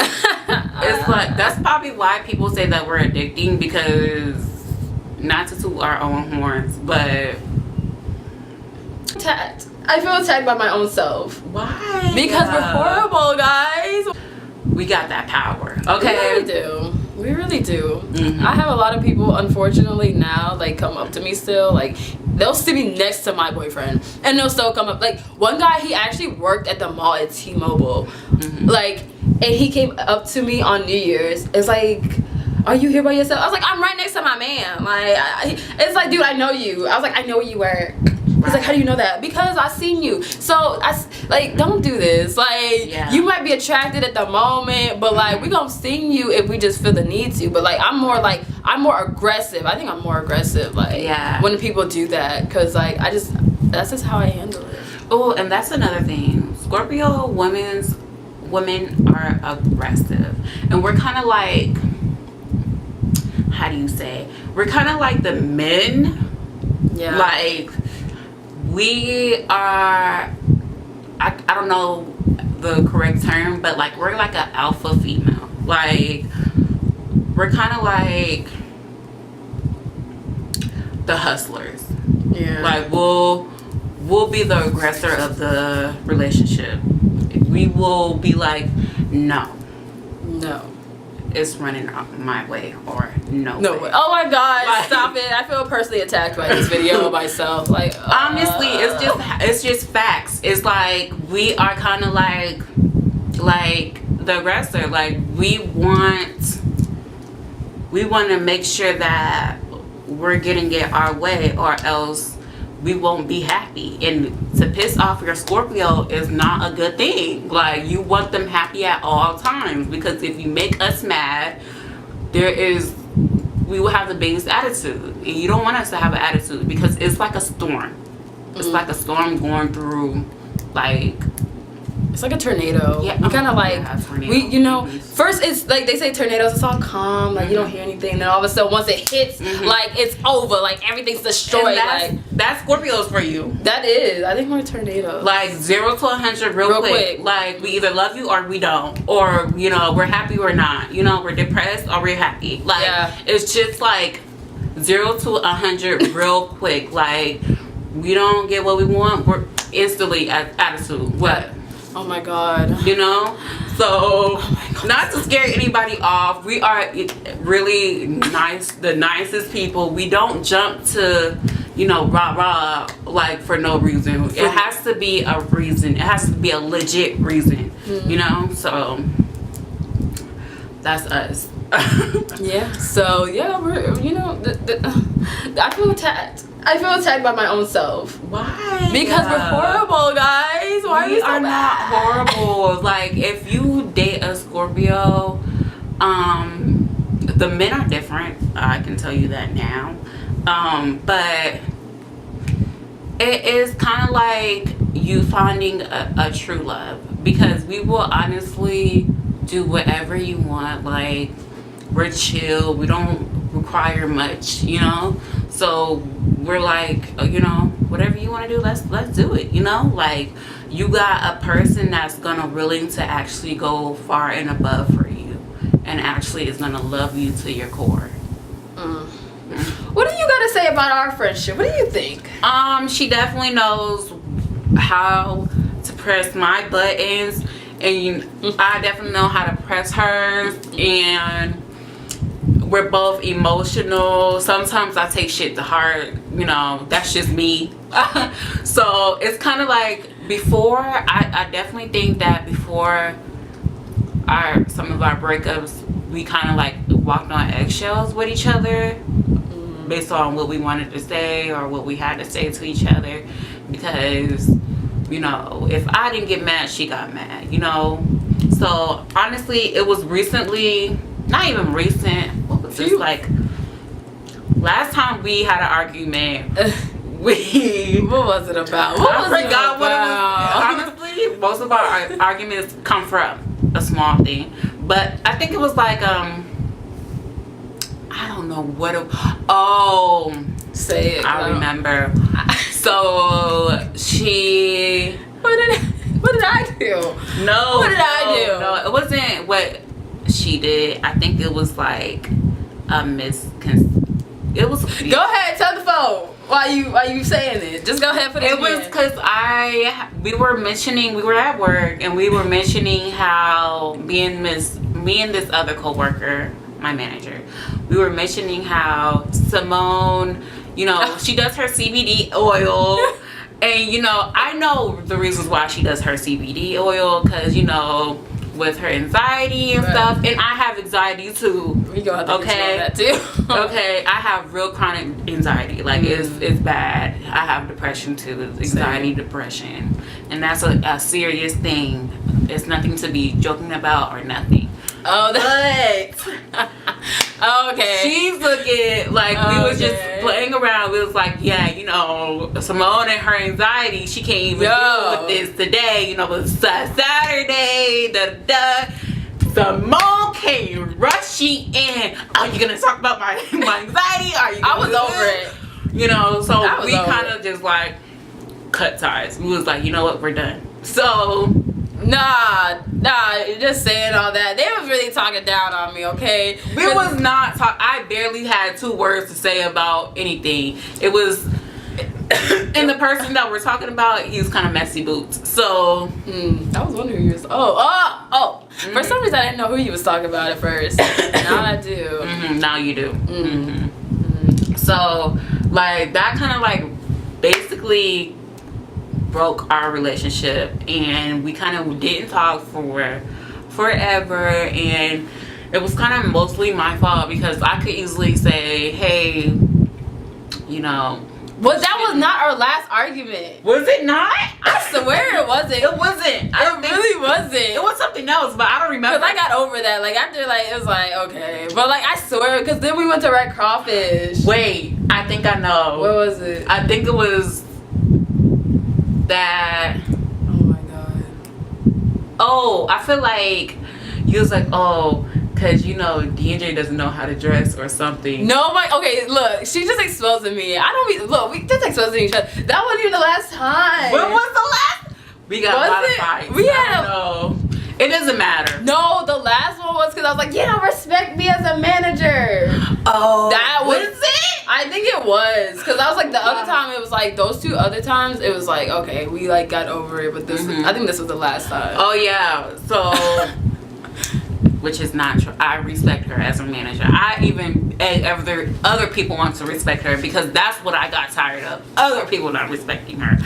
it's like, that's probably why people say that we're addicting, because not to toot our own horns, but attacked. I feel attacked by my own self. Why? Because we're horrible, guys. We got that power. Okay. We really do. We really do. Mm-hmm. I have a lot of people, unfortunately, now, like, come up to me still. Like, they'll sit me next to my boyfriend, and they'll still come up. Like, one guy, he actually worked at the mall at T-Mobile. Mm-hmm. Like, and he came up to me on New Year's. It's like, are you here by yourself? I was like, I'm right next to my man. Like, it's like, dude, I know you. I was like, I know where you work. He's like, how do you know that? Because I seen you. So like, don't do this. Like, you might be attracted at the moment, but like, we gonna sing you if we just feel the need to. But like, I'm more aggressive. I think I'm more aggressive. Like, when people do that, cause like, that's just how I handle it. Oh, and that's another thing. Scorpio women are aggressive, and we're kind of like, how do you say? We're kind of like the men. Yeah. Like, we are, I don't know the correct term, but like, we're like an alpha female. Like, we're kind of like the hustlers. Yeah. Like, we'll be the aggressor of the relationship. We will be like, no, it's running my way, or no way. Oh my God, like, stop it. I feel personally attacked by this video myself. Like, honestly, it's just facts. It's like, we are kind of like the aggressor. Like, we want to make sure that we're getting it our way, or else we won't be happy. And to piss off your Scorpio is not a good thing. Like, you want them happy at all times, because if you make us mad, we will have the biggest attitude, and you don't want us to have an attitude, because it's like a storm. It's like a storm going through, like, it's like a tornado. Yeah, we kind of first it's like they say tornadoes, it's all calm, like you don't hear anything. Then all of a sudden, once it hits, like it's over, like everything's destroyed. That's Scorpios for you. That is, I think we're tornadoes. Like 0 to 100 real quick. Like, we either love you or we don't, or we're happy or not. We're depressed or we're happy. Like, it's just like 0 to 100 real quick. Like, we don't get what we want, we're instantly at attitude. What? Oh my God. So, not to scare anybody off, we are really nice, the nicest people. We don't jump to, rah-rah, like, for no reason. It has to be a reason. It has to be a legit reason, So, that's us. Yeah. So, yeah, we're, I feel attacked. I feel attacked by my own self. Why? Because we're horrible, guys. Why we are not horrible. Like, if you date a Scorpio, the men are different. I can tell you that now. But it is kind of like you finding a true love, because we will honestly do whatever you want. Like, we're chill. We don't require much, So we're like, whatever you want to do, let's do it. Like, you got a person that's willing to actually go far and above for you, and actually is gonna love you to your core. What do you got to say about our friendship? What do you think? She definitely knows how to press my buttons, and I definitely know how to press hers, and we're both emotional. Sometimes I take shit to heart, that's just me. So it's kind of like, before, I definitely think that before some of our breakups, we kind of like walked on eggshells with each other, based on what we wanted to say or what we had to say to each other, because if I didn't get mad, she got mad, So honestly, it was recently, not even recent, what was this, like last time we had an argument, what was it about? I forgot what it was. Honestly, most of our arguments come from a small thing, but I think it was like I don't know what say it. I remember. So she, what did I do? No, what did I do? No, it wasn't what she did. I think it was like a it was. Go ahead, tell the phone. Why you saying it? Just go ahead, put it. It was because we were at work and we were mentioning how me and this other coworker, my manager, we were mentioning how Simone, you know, she does her CBD oil. And, you know, I know the reasons why she does her CBD oil because, you know, with her anxiety and stuff. And I have anxiety too. We gonna have to get to know that too. Okay, I have real chronic anxiety. Like, it's bad. I have depression too. It's anxiety, depression. And that's a serious thing. It's nothing to be joking about or nothing. Oh, but okay. She's looking like we was just playing around. We was like, yeah, you know, Simone and her anxiety, she can't even deal with this today. You know, it's Saturday. Simone came rushing in. Are you gonna talk about my anxiety? Are you? I was over it. You know, so we kind of just like cut ties. We was like, you know what, we're done. So. Nah, just saying all that. They was really talking down on me, okay? We was not I barely had 2 words to say about anything. It was, and the person that we're talking about, he's kind of messy boots. So, I was wondering who you was. Oh. For some reason, I didn't know who you was talking about at first. Now I do. Now you do. So, like, that kind of like basically broke our relationship, and we kind of didn't talk for forever, and it was kind of mostly my fault because I could easily say, hey, you know. Well, that was not our last argument. Was it not? I swear it wasn't. It wasn't. It really wasn't. It was something else, but I don't remember. Because I got over that. Like, after, like, it was like, okay. But, like, I swear, because then we went to Red Crawfish. Wait, I think I know. What was it? I think it was that. Oh my god. Oh, I feel like you was like, oh, because you know DJ doesn't know how to dress or something. No, okay, look, she just exposing me. We just exposing each other. That wasn't even the last time. When was the last? We got a lot of fights. We had no. It doesn't matter. No, the last one was because I was like, you don't respect me as a manager. Oh, that was it? I think it was because I was like the other time it was like those 2 other times it was like okay we like got over it, but this I think this was the last time. Oh yeah, so which is not true. I respect her as a manager. I even other people want to respect her because that's what I got tired of. Other people not respecting her.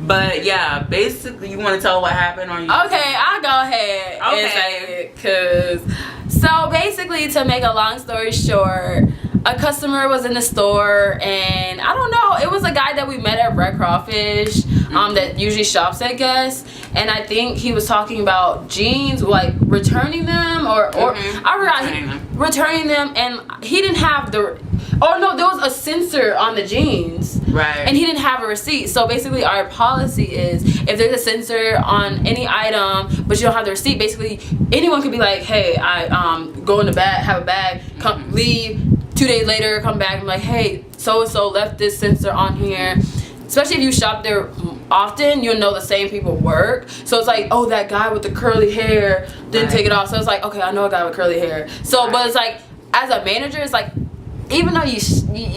But yeah, basically, you want to tell what happened, or you? Okay, I'll go ahead and say it. So basically, to make a long story short, a customer was in the store, and I don't know, it was a guy that we met at Red Crawfish, that usually shops at Guess, and I think he was talking about jeans, like returning them, or I forgot, returning them, and he didn't have the. Oh no, there was a censor on the jeans. Right. And he didn't have a receipt. So basically our policy is if there's a censor on any item but you don't have the receipt, basically anyone could be like, hey, I go in the bag, have a bag, come leave, 2 days later come back and be like, hey, so and so left this censor on here. Especially if you shop there often, you'll know the same people work. So it's like, oh, that guy with the curly hair didn't take it off. So it's like, okay, I know a guy with curly hair. So but it's like as a manager, it's like even though you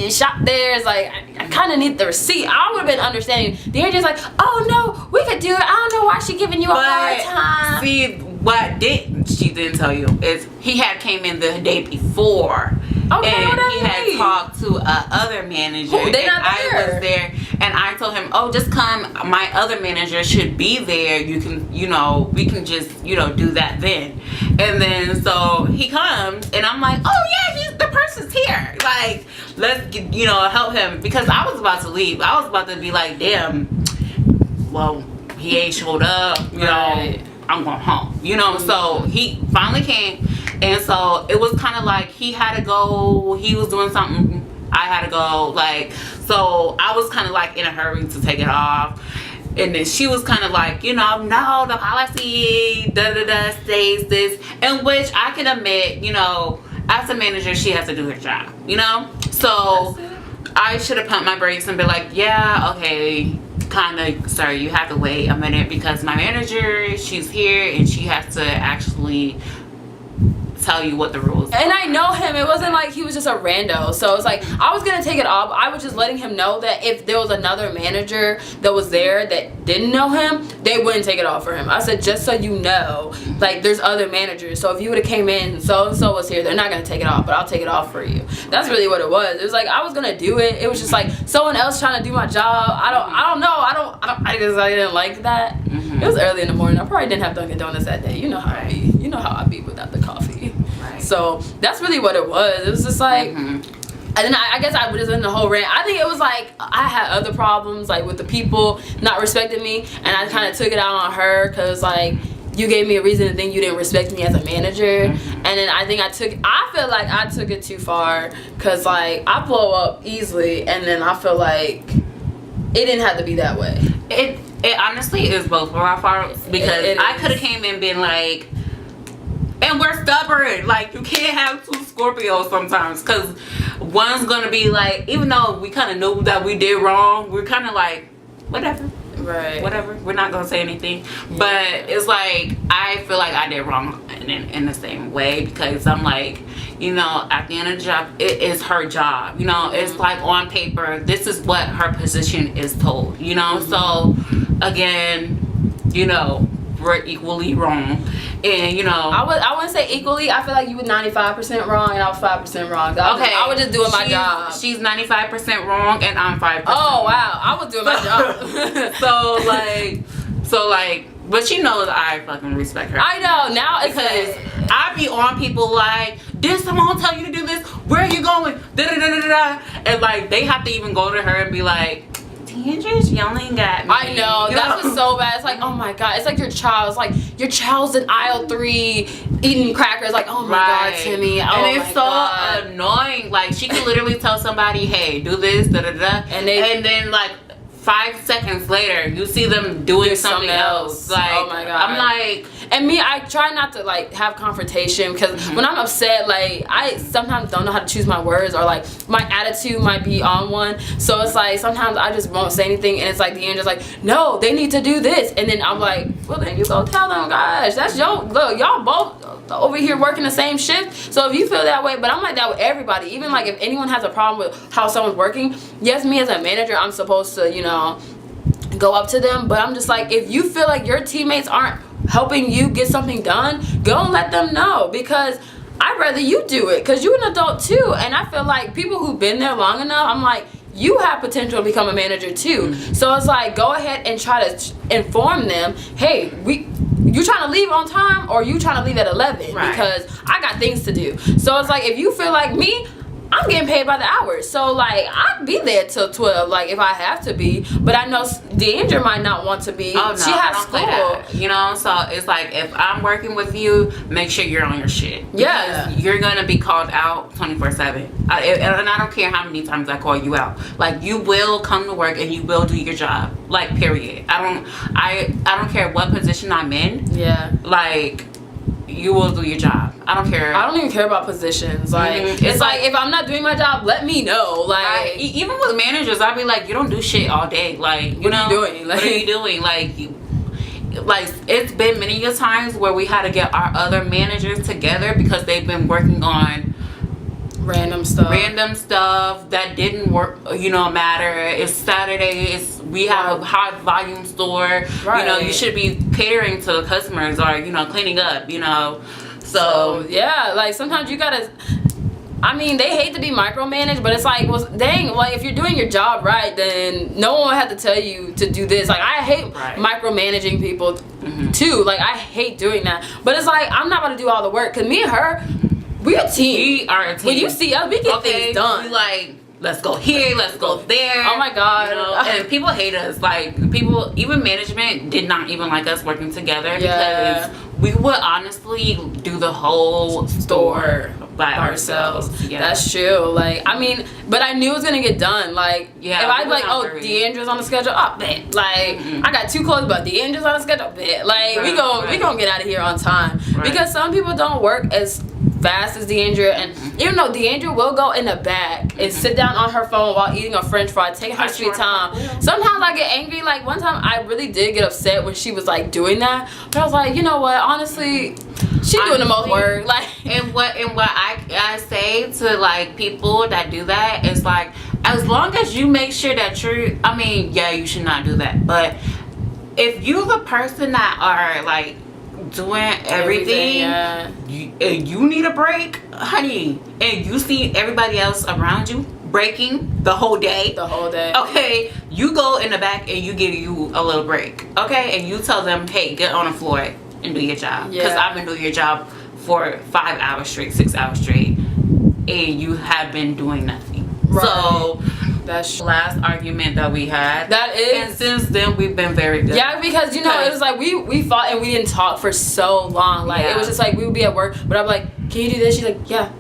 shop there, it's like I kind of need the receipt. I would have been understanding. The agent's like, oh no, we could do it. I don't know why she giving you a hard time. See, what she didn't tell you is he had came in the day before. Okay, and he had talked to other manager. They not there. I was there, and I told him, "Oh, just come. My other manager should be there. You can, we can just, do that then." And then so he comes, and I'm like, "Oh yeah, the person's here. Like, let's help him," because I was about to leave. I was about to be like, "Damn, well, he ain't showed up. I'm going home." So he finally came. And so it was kind of like he had to go, he was doing something, I had to go, so I was kind of like in a hurry to take it off. And then she was kind of like, no, the policy, states this, in which I can admit, as a manager, she has to do her job, So I should have pumped my brakes and been like, yeah, okay, kind of, sir, you have to wait a minute because my manager, she's here and she has to actually tell you what the rules And I know him. It wasn't like he was just a rando. So it's like I was gonna take it off. I was just letting him know that if there was another manager that was there that didn't know him, they wouldn't take it off for him. I said, just so you know, like there's other managers. So if you would have came in, so and so was here, they're not gonna take it off, but I'll take it off for you. That's really what it was. It was like I was gonna do it. It was just like someone else trying to do my job. I don't know. I guess I didn't like that. It was early in the morning. I probably didn't have Dunkin' Donuts that day. You know how I be. You know how I be without the coffee. Right. So that's really what it was. It was just like, and then I guess I was in the whole rant. I think it was like I had other problems like with the people not respecting me, and I kind of took it out on her because like you gave me a reason to think you didn't respect me as a manager, and then I think I feel like I took it too far because like I blow up easily, and then I feel like it didn't have to be that way. It honestly is both of our faults because I could have came in and been like, and we're stubborn. Like you can't have two Scorpios sometimes because one's gonna be like, even though we kind of knew that we did wrong, we're kind of like, whatever. Right. Whatever. We're not gonna say anything. But it's like I feel like I did wrong in the same way because I'm like, you know, at the end of the job, it is her job. You know, it's like on paper, this is what her position is told. You know, so again, you know, we're equally wrong. And you know, I wouldn't say equally. I feel like you were 95% wrong and I was 5% wrong. I was just doing my job. She's 95% wrong and I'm 5%. Oh wow, I was doing my job. so like, but she knows I fucking respect her. I know now because I be on people like, did someone tell you to do this? Where are you going? Da da da da da. And like they have to even go to her and be like, you just yelling at me. I know, that was so bad. It's like, oh my god, it's like your child. It's like your child's in aisle 3 eating crackers. Like, oh my god, Timmy. And it's so annoying. Like she can literally tell somebody, hey, do this, da da da, and then like 5 seconds later, you see them doing something else. Like, oh my god, I'm like, and me, I try not to like have confrontation because when I'm upset, like I sometimes don't know how to choose my words or like my attitude might be on one. So it's like sometimes I just won't say anything, and it's like the end is like, no, they need to do this, and then I'm like, well then you go tell them, gosh, that's your look, y'all both over here working the same shift. So if you feel that way, but I'm like that with everybody. Even like if anyone has a problem with how someone's working, yes, me as a manager, I'm supposed to, you know, go up to them, but I'm just like, if you feel like your teammates aren't helping you get something done, go and let them know, because I'd rather you do it because you're an adult too. And I feel like people who've been there long enough, I'm like, you have potential to become a manager too. So it's like, go ahead and try to inform them, hey, you trying to leave on time or you trying to leave at 11? Right. Because I got things to do. So it's like, if you feel like me, I'm getting paid by the hour, so like I'd be there till 12, like if I have to be. But I know Deandra might not want to be. Oh no, she has school, you know. So it's like if I'm working with you, make sure you're on your shit. Yeah, you're gonna be called out 24/7, and I don't care how many times I call you out. Like you will come to work and you will do your job. Like period. I don't care what position I'm in. Yeah. Like. You will do your job. I don't care. I don't even care about positions. Like it's like if I'm not doing my job, let me know. Like even with managers, I'll be like, you don't do shit all day. Like what are you doing? Like, what are you doing? Like it's been many a times where we had to get our other managers together because they've been working on random stuff that didn't work, you know, matter. It's Saturday, we have a high volume store, right. You know, you should be catering to the customers or, you know, cleaning up, you know. So yeah, like sometimes you gotta, I mean, they hate to be micromanaged, but it's like, well, dang, like if you're doing your job right, then no one had to tell you to do this. Like I hate micromanaging people too. Like I hate doing that, but it's like I'm not gonna do all the work because me and her, we're a team. We are a team. When you see us, we get things done. We like, let's go here, let's go there. Oh my god. You know? And people hate us. Like people, even management did not even like us working together because we would honestly do the whole store by ourselves. Yeah. That's true. Like I mean, but I knew it was gonna get done. Like if I was like, oh, Deandra's on the schedule, oh bet. Like I got 2 calls, but Deandra's on the schedule, bet. Like we gonna get out of here on time because some people don't work as fast as Deandra, and even though Deandra will go in the back and sit down on her phone while eating a french fry, taking her sweet time. Sometimes I get angry. Like one time I really did get upset when she was like doing that, but I was like, you know what, honestly, she doing the most work. Like, and what to like people that do that is like, as long as you make sure that you're, I mean, yeah, you should not do that, but if you the person that are like doing everything, you need a break, honey, and you see everybody else around you breaking the whole day, okay, you go in the back and you give you a little break, okay, and you tell them, hey, get on the floor and do your job, because I've been doing your job for 5 hours straight, 6 hours straight, and you have been doing nothing. So that's the last argument that we had. That is. And since then, we've been very good. Yeah, because, you know, it was like we fought and we didn't talk for so long. Like, it was just like, we would be at work, but I'm like, can you do this? She's like, yeah.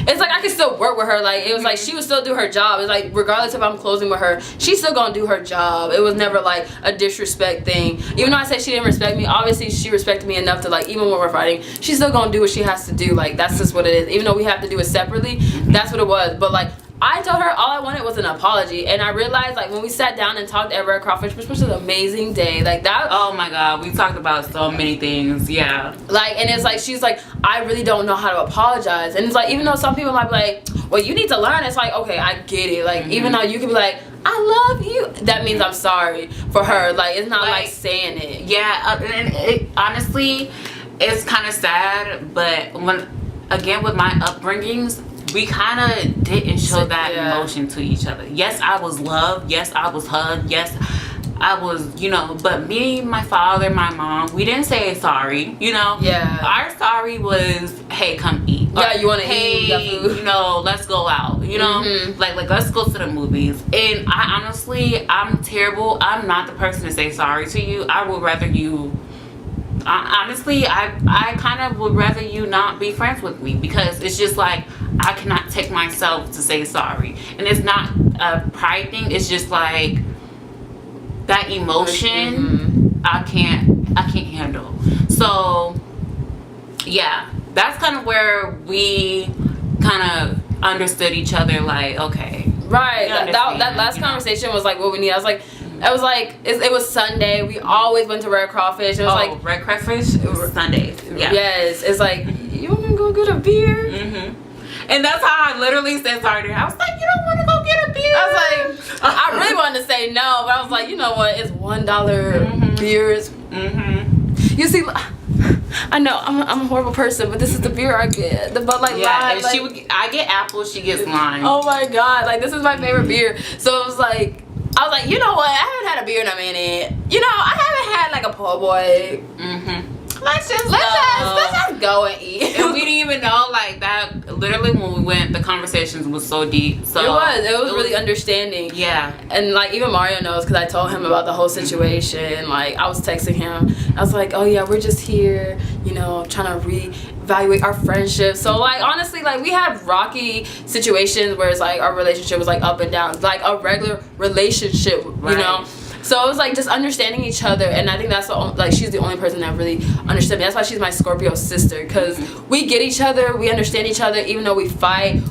It's like I could still work with her. Like, it was like she would still do her job. It's like, regardless if I'm closing with her, she's still gonna do her job. It was never like a disrespect thing. Even though I said she didn't respect me, obviously she respected me enough to, like, even when we're fighting, she's still gonna do what she has to do. Like, that's just what it is. Even though we have to do it separately, that's what it was. But like, I told her all I wanted was an apology, and I realized, like, when we sat down and talked at Red Crawfish, which was an amazing day, like that. Oh my God, we talked about so many things, yeah. Like, and it's like, she's like, I really don't know how to apologize, and it's like, even though some people might be like, well, you need to learn, it's like, okay, I get it, like, even though you could be like, I love you, that means I'm sorry for her, like, it's not like saying it. Yeah, and it, honestly, it's kind of sad, but when, again, with my upbringings, we kind of didn't show that emotion to each other. Yes, I was loved. Yes, I was hugged. Yes, I was, you know, but me, my father, my mom, we didn't say sorry, you know? Yeah. Our sorry was, hey, come eat. Yeah, you want to eat? Hey, you know, let's go out, you know? Like, let's go to the movies. And I honestly, I'm terrible. I'm not the person to say sorry to you. I would rather you... honestly, I kind of would rather you not be friends with me, because it's just like, I cannot take myself to say sorry, and it's not a pride thing, it's just like that emotion I can't handle. So yeah, that's kind of where we kind of understood each other, like, okay, right, that last conversation was like what we need. I was like, it was Sunday. We always went to Red Crawfish. It was like Red Crawfish. It was Sundays. Yeah. Yes. It's like, you want me to go get a beer? And that's how I literally said sorry to her. I was like, you don't want to go get a beer? I was like, I really wanted to say no, but I was like, you know what? It's $1 beers. You see, I know I'm a horrible person, but this is the beer I get. The Bud Light Lime. Like, I get apple. She gets lime. Oh my God! Like, this is my favorite beer. So it was like, I was like, you know what? I haven't had a beer in a minute. You know, I haven't had like a po' boy. Let's just go and eat. And we didn't even know, like, that. Literally, when we went, the conversations was so deep. So it was really understanding. Yeah. And like, even Mario knows, because I told him about the whole situation. Like, I was texting him. I was like, oh yeah, we're just here, you know, trying to reevaluate our friendship. So like, honestly, like, we had rocky situations where it's like our relationship was like up and down, like a regular relationship, you know. So it was like just understanding each other, and I think that's like, she's the only person that really understood me. That's why she's my Scorpio sister, because we get each other, we understand each other, even though we fight.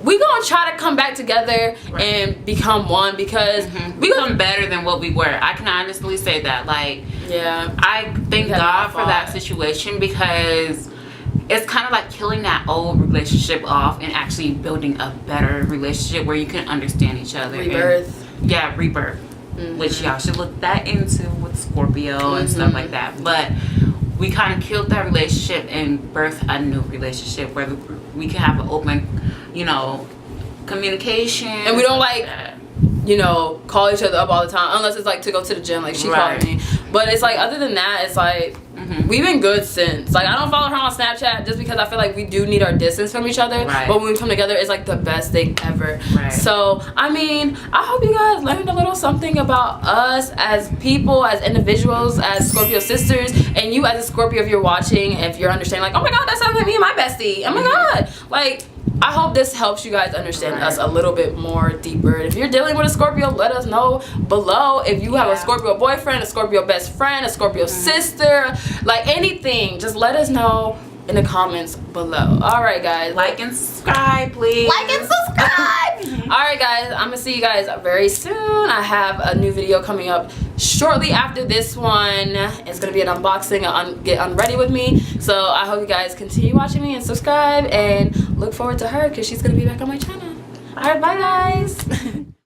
We gonna try to come back together and become one, because we become better than what we were. I can honestly say that. Like, yeah, I thank God for that situation, because it's kind of like killing that old relationship off and actually building a better relationship where you can understand each other. Rebirth. Rebirth. Which y'all should look that into with Scorpio and stuff like that. But we kind of killed that relationship and birthed a new relationship where we can have an open, you know, communication. And we don't like, you know, call each other up all the time, unless it's like to go to the gym, like she called me. But it's like, other than that, it's like, we've been good since. Like, I don't follow her on Snapchat just because I feel like we do need our distance from each other. But when we come together, it's like the best thing ever. So, I mean, I hope you guys learned a little something about us as people, as individuals, as Scorpio sisters. And you as a Scorpio, if you're watching, if you're understanding, like, oh my God, that sounds like me and my bestie. Oh my God. Like, I hope this helps you guys understand us a little bit more deeper. If you're dealing with a Scorpio, let us know below. If you have a Scorpio boyfriend, a Scorpio best friend, a Scorpio sister, like anything, just let us know in the comments below. All right, guys. Like and subscribe, please. Like and subscribe. All right, guys. I'm gonna see you guys very soon. I have a new video coming up shortly after this one. It's gonna be an unboxing, get unready with me. So I hope you guys continue watching me and subscribe, and look forward to her because she's gonna be back on my channel. All right, bye, guys.